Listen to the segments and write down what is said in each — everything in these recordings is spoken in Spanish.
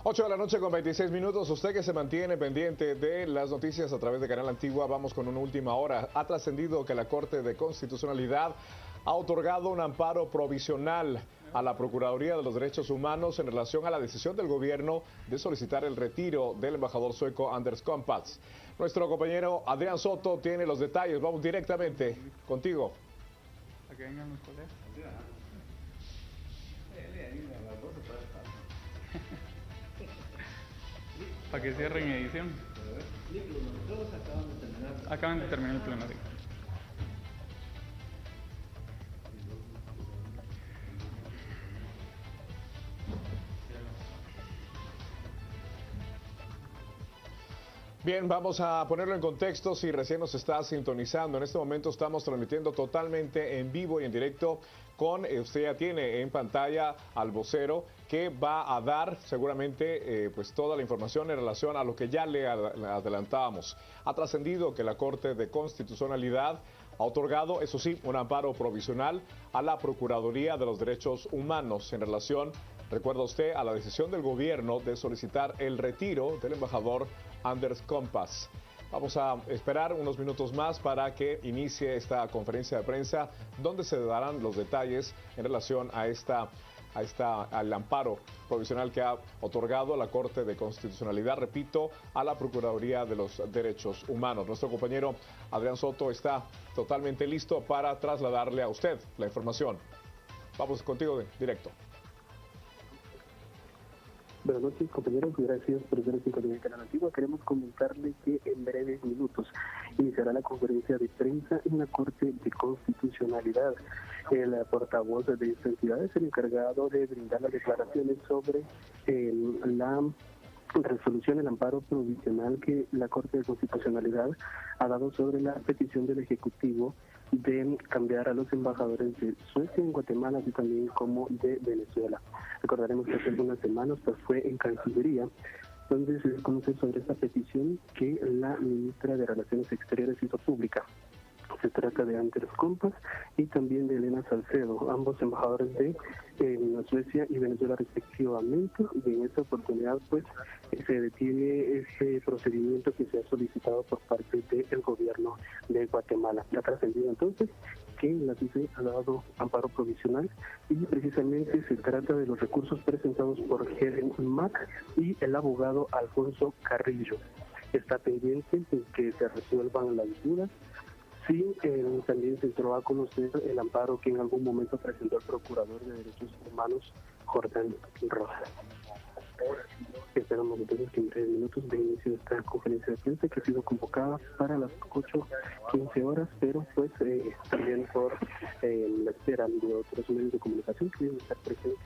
8 de la noche con 26 minutos. Usted que se mantiene pendiente de las noticias a través de Canal Antigua, vamos con una última hora. Ha trascendido que la Corte de Constitucionalidad ha otorgado un amparo provisional a la Procuraduría de los Derechos Humanos en relación a la decisión del gobierno de solicitar el retiro del embajador sueco Anders Kompass. Nuestro compañero Adrián Soto tiene los detalles. Vamos directamente contigo. A que vengan los colegas. Para que cierren edición. Acaban de terminar el pleno. Bien, vamos a ponerlo en contexto si recién nos está sintonizando. En este momento estamos transmitiendo totalmente en vivo y en directo con, usted ya tiene en pantalla al vocero que va a dar seguramente pues toda la información en relación a lo que ya le adelantábamos. Ha trascendido que la Corte de Constitucionalidad ha otorgado, eso sí, un amparo provisional a la Procuraduría de los Derechos Humanos en relación, recuerda usted, a la decisión del gobierno de solicitar el retiro del embajador Anders Kompass. Vamos a esperar unos minutos más para que inicie esta conferencia de prensa donde se darán los detalles en relación a al amparo provisional que ha otorgado la Corte de Constitucionalidad, repito, a la Procuraduría de los Derechos Humanos. Nuestro compañero Adrián Soto está totalmente listo para trasladarle a usted la información. Vamos contigo directo. Buenas noches, compañeros. Gracias por estar en Canal Antigua. Queremos comentarle que en breves minutos iniciará la conferencia de prensa en la Corte de Constitucionalidad. El portavoz de esta entidad es el encargado de brindar las declaraciones sobre la resolución, el amparo provisional que la Corte de Constitucionalidad ha dado sobre la petición del Ejecutivo de cambiar a los embajadores de Suecia en Guatemala, así también como de Venezuela. Recordaremos que hace algunas semanas fue en Cancillería donde se conoce sobre esta petición que la ministra de Relaciones Exteriores hizo pública. Se trata de Anders Kompass y también de Elena Salcedo, ambos embajadores de Suecia y Venezuela respectivamente, y en esta oportunidad se detiene ese procedimiento que se ha solicitado por parte del gobierno de Guatemala. Ha trascendido entonces que la CICE ha dado amparo provisional y precisamente se trata de los recursos presentados por Helen Mack y el abogado Alfonso Carrillo. Está pendiente de que se resuelvan las dudas. Sí, también se entró a conocer el amparo que en algún momento presentó el Procurador de Derechos Humanos, Jordán Rojas. Esperamos entonces que en 3 minutos de inicio esta conferencia de prensa que ha sido convocada para las 8:15 horas, pero también por la espera de otros medios de comunicación que deben estar presentes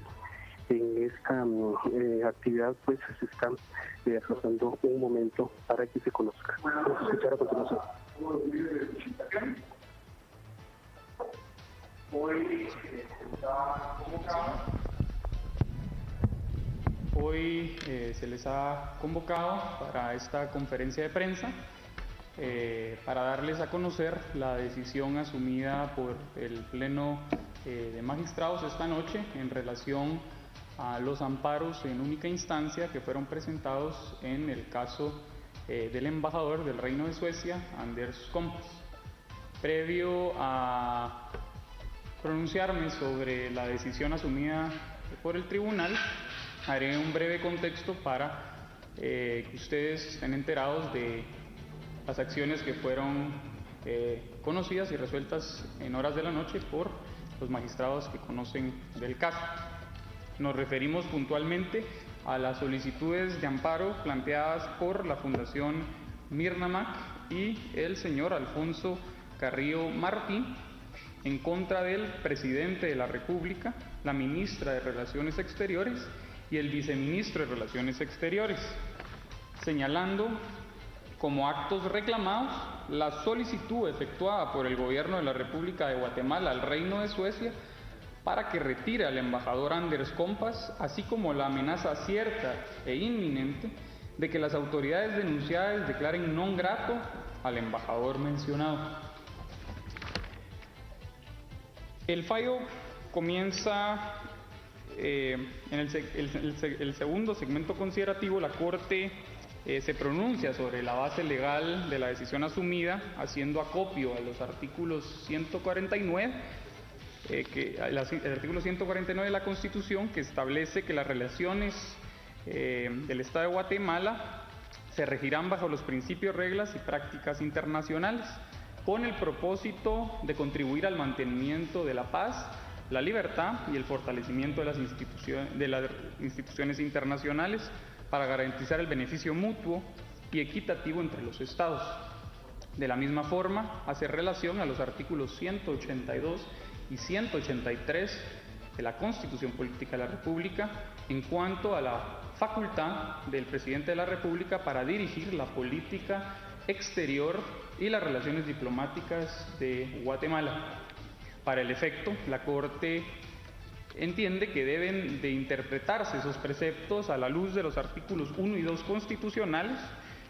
en esta actividad, se están aplazando un momento para que se conozca. Vamos a escuchar a continuación. Hoy se les ha convocado para esta conferencia de prensa para darles a conocer la decisión asumida por el Pleno de Magistrados esta noche en relación a los amparos en única instancia que fueron presentados en el caso del embajador del Reino de Suecia, Anders Kompass. Previo a pronunciarme sobre la decisión asumida por el tribunal, haré un breve contexto para que ustedes estén enterados de las acciones que fueron conocidas y resueltas en horas de la noche por los magistrados que conocen del caso. Nos referimos puntualmente a las solicitudes de amparo planteadas por la Fundación Mirna Mack y el señor Alfonso Carrillo Martín en contra del presidente de la República, la ministra de Relaciones Exteriores y el viceministro de Relaciones Exteriores, señalando como actos reclamados la solicitud efectuada por el gobierno de la República de Guatemala al Reino de Suecia para que retire al embajador Anders Kompass, así como la amenaza cierta e inminente de que las autoridades denunciadas declaren non grato al embajador mencionado. El fallo comienza En el segundo segmento considerativo, la Corte se pronuncia sobre la base legal de la decisión asumida, haciendo acopio a los artículos 149, el artículo 149 de la Constitución, que establece que las relaciones del Estado de Guatemala se regirán bajo los principios, reglas y prácticas internacionales, con el propósito de contribuir al mantenimiento de la paz, la libertad y el fortalecimiento de las instituciones internacionales para garantizar el beneficio mutuo y equitativo entre los Estados. De la misma forma, hace relación a los artículos 182 y 183 de la Constitución Política de la República en cuanto a la facultad del Presidente de la República para dirigir la política exterior y las relaciones diplomáticas de Guatemala. Para el efecto, la Corte entiende que deben de interpretarse esos preceptos a la luz de los artículos 1 y 2 constitucionales,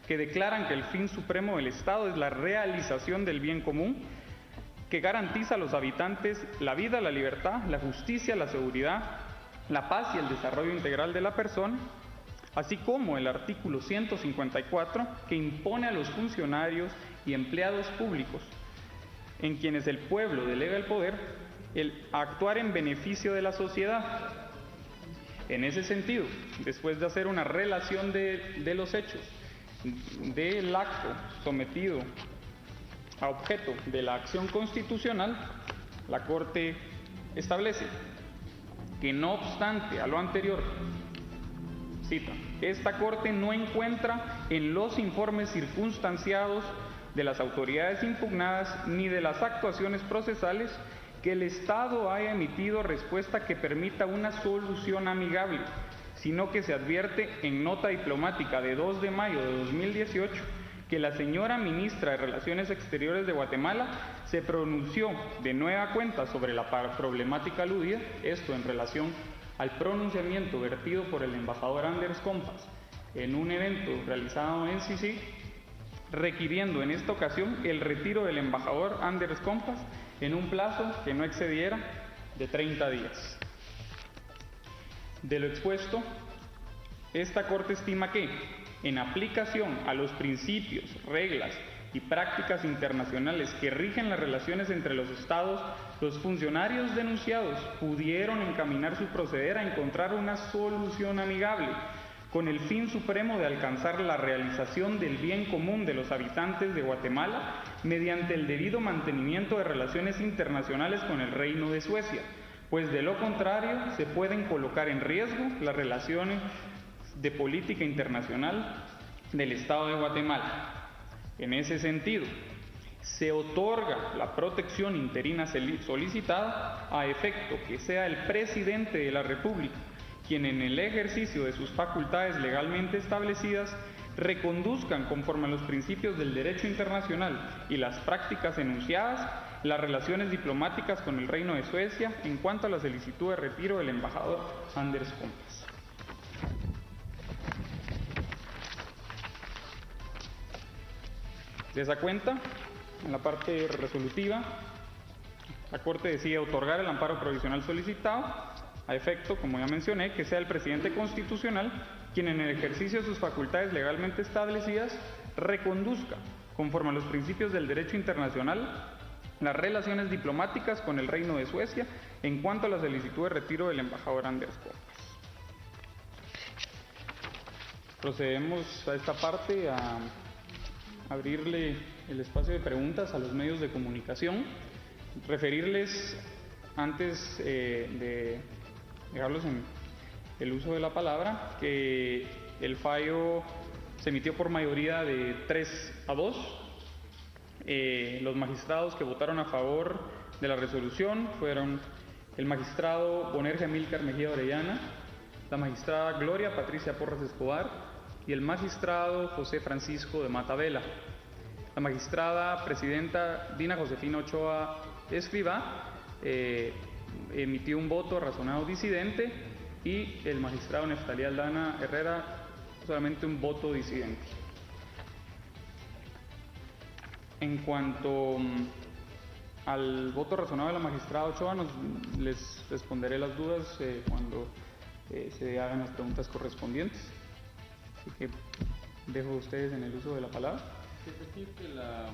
que declaran que el fin supremo del Estado es la realización del bien común, que garantiza a los habitantes la vida, la libertad, la justicia, la seguridad, la paz y el desarrollo integral de la persona, así como el artículo 154, que impone a los funcionarios y empleados públicos, en quienes el pueblo delega el poder, el actuar en beneficio de la sociedad. En ese sentido, después de hacer una relación de los hechos del acto sometido a objeto de la acción constitucional, la Corte establece que no obstante a lo anterior, cita, esta Corte no encuentra en los informes circunstanciados de las autoridades impugnadas ni de las actuaciones procesales que el Estado haya emitido respuesta que permita una solución amigable, sino que se advierte en nota diplomática de 2 de mayo de 2018 que la señora ministra de Relaciones Exteriores de Guatemala se pronunció de nueva cuenta sobre la problemática aludida, esto en relación al pronunciamiento vertido por el embajador Anders Compas en un evento realizado en Sisi, requiriendo en esta ocasión el retiro del embajador Anders Compas en un plazo que no excediera de 30 días. De lo expuesto, esta Corte estima que, en aplicación a los principios, reglas y prácticas internacionales que rigen las relaciones entre los Estados, los funcionarios denunciados pudieron encaminar su proceder a encontrar una solución amigable, con el fin supremo de alcanzar la realización del bien común de los habitantes de Guatemala mediante el debido mantenimiento de relaciones internacionales con el Reino de Suecia, pues de lo contrario se pueden colocar en riesgo las relaciones de política internacional del Estado de Guatemala. En ese sentido, se otorga la protección interina solicitada a efecto que sea el Presidente de la República quien en el ejercicio de sus facultades legalmente establecidas reconduzcan conforme a los principios del derecho internacional y las prácticas enunciadas las relaciones diplomáticas con el Reino de Suecia en cuanto a la solicitud de retiro del embajador Anders Compas. De esa cuenta, en la parte resolutiva, la Corte decide otorgar el amparo provisional solicitado a efecto, como ya mencioné, que sea el presidente constitucional quien en el ejercicio de sus facultades legalmente establecidas reconduzca, conforme a los principios del derecho internacional, las relaciones diplomáticas con el Reino de Suecia en cuanto a la solicitud de retiro del embajador Anders Compas. Procedemos a esta parte a abrirle el espacio de preguntas a los medios de comunicación, referirles antes de dejarlos en el uso de la palabra, que el fallo se emitió por mayoría de 3-2. Los magistrados que votaron a favor de la resolución fueron el magistrado Bonerge Amílcar Mejía Orellana, la magistrada Gloria Patricia Porras Escobar y el magistrado José Francisco de Mata Vela. La magistrada presidenta Dina Josefina Ochoa Escrivá emitió un voto razonado disidente y el magistrado Neftalí Aldana Herrera solamente un voto disidente. En cuanto al voto razonable de la magistrada Ochoa les responderé las dudas cuando se hagan las preguntas correspondientes. Así que dejo a ustedes en el uso de la palabra. Es decir, que la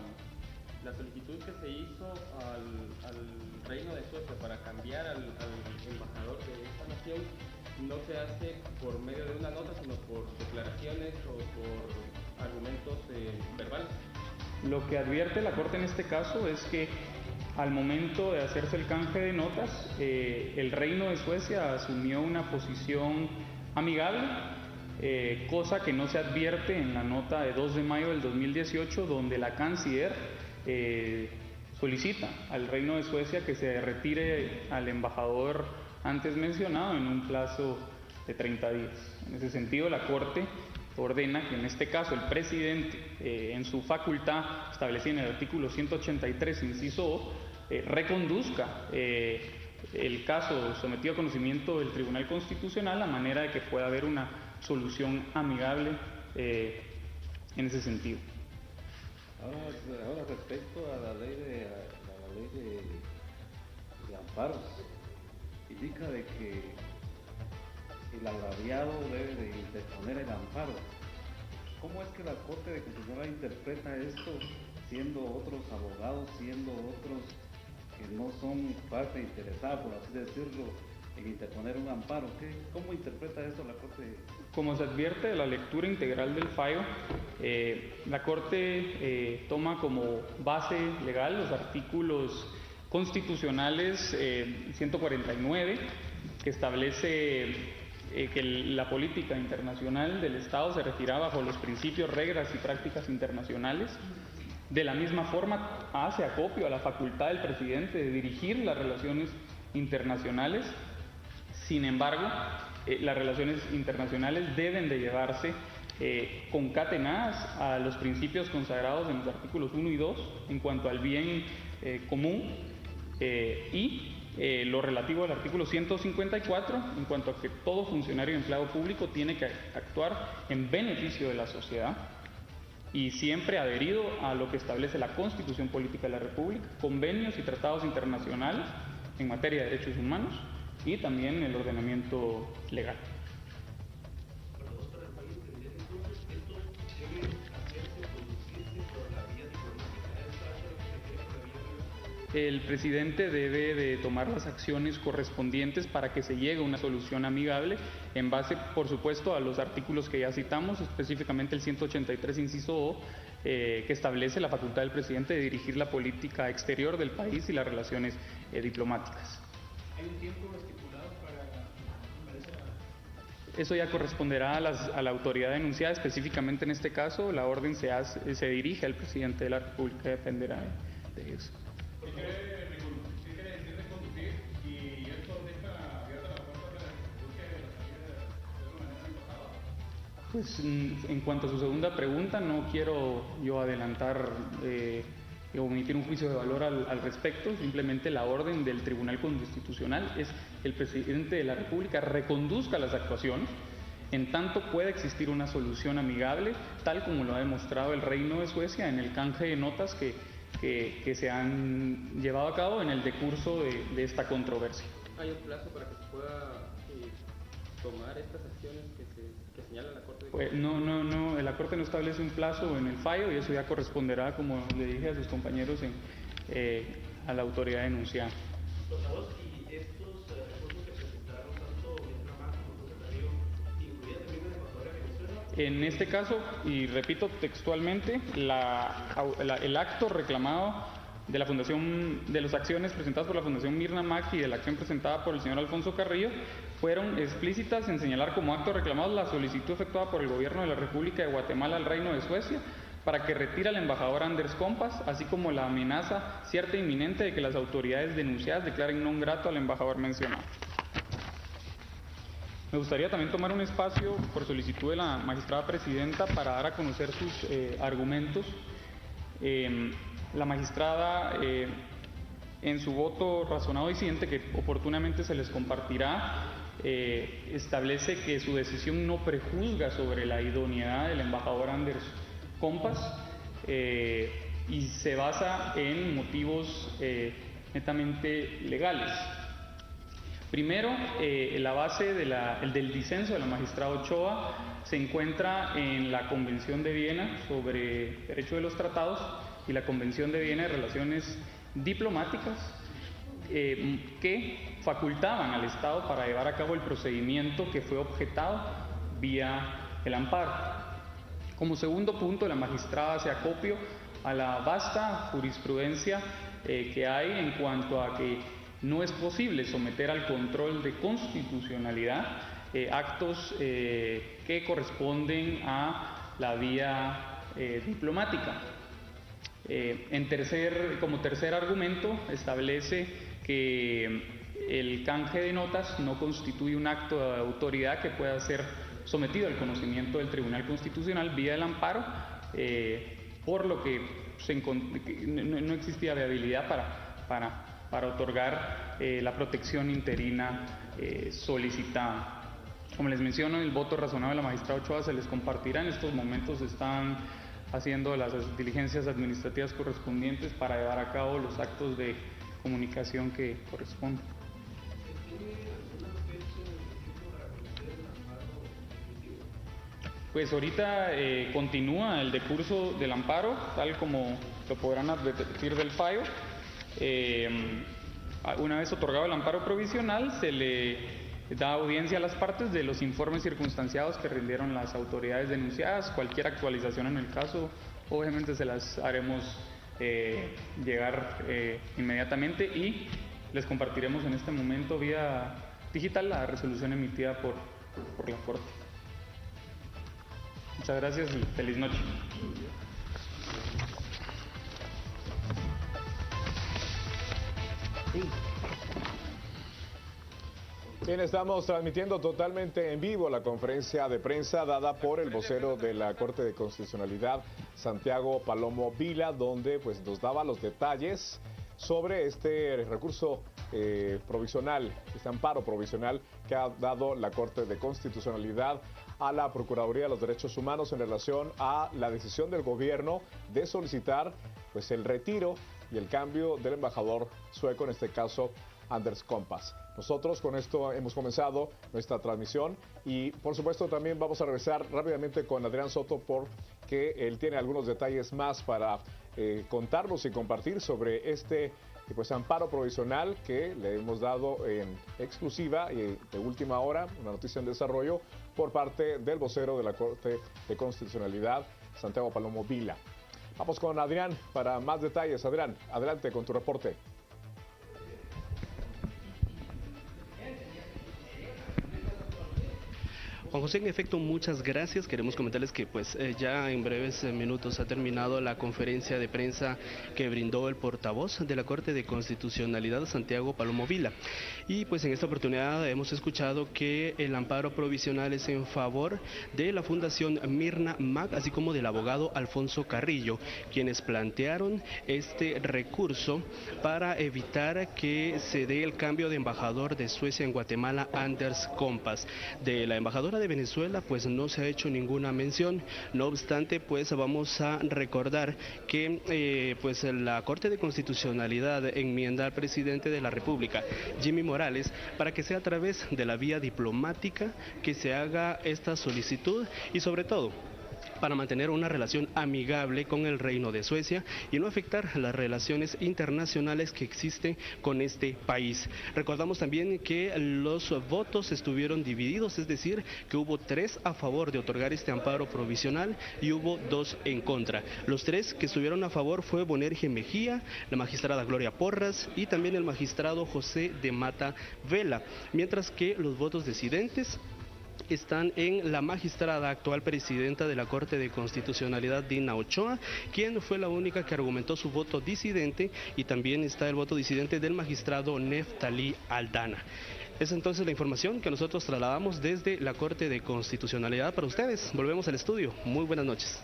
solicitud que se hizo al Reino de Suecia para cambiar al embajador de esta nación no se hace por medio de una nota, sino por declaraciones o por argumentos verbales. Lo que advierte la Corte en este caso es que al momento de hacerse el canje de notas, el Reino de Suecia asumió una posición amigable, cosa que no se advierte en la nota de 2 de mayo del 2018, donde la canciller solicita al Reino de Suecia que se retire al embajador antes mencionado en un plazo de 30 días. En ese sentido, la Corte ordena que en este caso el presidente, en su facultad establecida en el artículo 183, inciso O, reconduzca el caso sometido a conocimiento del Tribunal Constitucional a manera de que pueda haber una solución amigable en ese sentido. Ahora respecto a la ley de amparos, indica de que el agraviado debe de interponer el amparo. ¿Cómo es que la Corte de Constitucional interpreta esto, siendo otros abogados, siendo otros que no son parte interesada, por así decirlo, en interponer un amparo? ¿Cómo interpreta esto la Corte? Como se advierte de la lectura integral del fallo, la Corte toma como base legal los artículos constitucionales 149, que establece que la política internacional del Estado se regirá bajo los principios, reglas y prácticas internacionales. De la misma forma, hace acopio a la facultad del presidente de dirigir las relaciones internacionales. Sin embargo, las relaciones internacionales deben de llevarse concatenadas a los principios consagrados en los artículos 1 y 2 en cuanto al bien común y lo relativo al artículo 154 en cuanto a que todo funcionario y empleado público tiene que actuar en beneficio de la sociedad y siempre adherido a lo que establece la Constitución Política de la República, convenios y tratados internacionales en materia de derechos humanos y también el ordenamiento legal. El presidente debe de tomar las acciones correspondientes para que se llegue a una solución amigable en base, por supuesto, a los artículos que ya citamos, específicamente el 183, inciso O, que establece la facultad del presidente de dirigir la política exterior del país y las relaciones diplomáticas. ¿Hay un tiempo estipulado para eso ya corresponderá a la autoridad denunciada, específicamente en este caso, la orden se dirige al presidente de la República, dependerá de eso. ¿Qué quiere decir reconducir? Y esto deja abierta la puerta para que busque la salida de embajada. Pues en cuanto a su segunda pregunta, no quiero yo adelantar o emitir un juicio de valor al respecto. Simplemente la orden del Tribunal Constitucional es que el presidente de la República reconduzca las actuaciones, en tanto pueda existir una solución amigable, tal como lo ha demostrado el Reino de Suecia en el canje de notas que se han llevado a cabo en el decurso de esta controversia. ¿Hay un plazo para que se pueda tomar estas acciones que señala la Corte? Pues no, la Corte no establece un plazo en el fallo y eso ya corresponderá, como le dije a sus compañeros, a la autoridad denunciada. ¿Y estos recursos que presentaron tanto Mirna Mack como José Darío incluían también el embajador de Venezuela? En este caso, y repito textualmente, el acto reclamado de la fundación, de las acciones presentadas por la Fundación Mirna Mack y de la acción presentada por el señor Alfonso Carrillo, fueron explícitas en señalar como acto reclamado la solicitud efectuada por el Gobierno de la República de Guatemala al Reino de Suecia para que retire al embajador Anders Kompas, así como la amenaza cierta e inminente de que las autoridades denunciadas declaren non grato al embajador mencionado. Me gustaría también tomar un espacio, por solicitud de la magistrada presidenta, para dar a conocer sus argumentos. La magistrada, en su voto razonado y siguiente, que oportunamente se les compartirá, establece que su decisión no prejuzga sobre la idoneidad del embajador Anders Kompas y se basa en motivos netamente legales. Primero, la base del disenso de la magistrada Ochoa se encuentra en la Convención de Viena sobre Derecho de los Tratados y la Convención de Viena de Relaciones Diplomáticas, que facultaban al Estado para llevar a cabo el procedimiento que fue objetado vía el amparo. Como segundo punto, la magistrada se acopia a la vasta jurisprudencia que hay en cuanto a que no es posible someter al control de constitucionalidad actos que corresponden a la vía diplomática. Como tercer argumento, establece que el canje de notas no constituye un acto de autoridad que pueda ser sometido al conocimiento del Tribunal Constitucional vía el amparo, por lo que no existía viabilidad para otorgar la protección interina solicitada. Como les menciono, el voto razonable de la magistrada Ochoa se les compartirá. En estos momentos están haciendo las diligencias administrativas correspondientes para llevar a cabo los actos de comunicación que corresponden. Pues ahorita continúa el decurso del amparo, tal como lo podrán advertir del fallo. Una vez otorgado el amparo provisional, se le da audiencia a las partes de los informes circunstanciados que rindieron las autoridades denunciadas. Cualquier actualización en el caso, obviamente se las haremos llegar inmediatamente, y les compartiremos en este momento vía digital la resolución emitida por la Corte. Muchas gracias y feliz noche. Bien, estamos transmitiendo totalmente en vivo la conferencia de prensa dada por el vocero de la Corte de Constitucionalidad, Santiago Palomo Vila, donde pues nos daba los detalles sobre este recurso provisional, este amparo provisional que ha dado la Corte de Constitucionalidad a la Procuraduría de los Derechos Humanos en relación a la decisión del gobierno de solicitar pues el retiro y el cambio del embajador sueco, en este caso Anders Kompass. Nosotros con esto hemos comenzado nuestra transmisión y por supuesto también vamos a regresar rápidamente con Adrián Soto porque él tiene algunos detalles más para contarnos y compartir sobre este pues amparo provisional que le hemos dado en exclusiva y de última hora, una noticia en desarrollo por parte del vocero de la Corte de Constitucionalidad, Santiago Palomo Vila. Vamos con Adrián para más detalles. Adrián, adelante con tu reporte. Juan José, en efecto, muchas gracias. Queremos comentarles que pues ya en breves minutos ha terminado la conferencia de prensa que brindó el portavoz de la Corte de Constitucionalidad, Santiago Palomo Vila. Y pues en esta oportunidad hemos escuchado que el amparo provisional es en favor de la Fundación Mirna Mag, así como del abogado Alfonso Carrillo, quienes plantearon este recurso para evitar que se dé el cambio de embajador de Suecia en Guatemala, Anders Kompass. De la embajadora de Venezuela pues no se ha hecho ninguna mención. No obstante, pues vamos a recordar que pues la Corte de Constitucionalidad enmienda al presidente de la República, Jimmy Morales, para que sea a través de la vía diplomática que se haga esta solicitud y sobre todo para mantener una relación amigable con el Reino de Suecia y no afectar las relaciones internacionales que existen con este país. Recordamos también que los votos estuvieron divididos, es decir, que hubo 3 a favor de otorgar este amparo provisional y hubo 2 en contra. Los 3 que estuvieron a favor fue Bonerge Mejía, la magistrada Gloria Porras y también el magistrado José de Mata Vela, mientras que los votos disidentes están en la magistrada actual presidenta de la Corte de Constitucionalidad, Dina Ochoa, quien fue la única que argumentó su voto disidente, y también está el voto disidente del magistrado Neftalí Aldana. Es entonces la información que nosotros trasladamos desde la Corte de Constitucionalidad para ustedes. Volvemos al estudio. Muy buenas noches.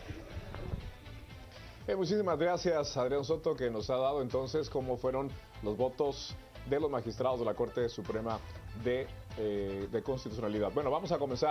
Muchísimas gracias, Adrián Soto, que nos ha dado entonces cómo fueron los votos de los magistrados de la Corte Suprema de Constitucionalidad. Bueno, vamos a comenzar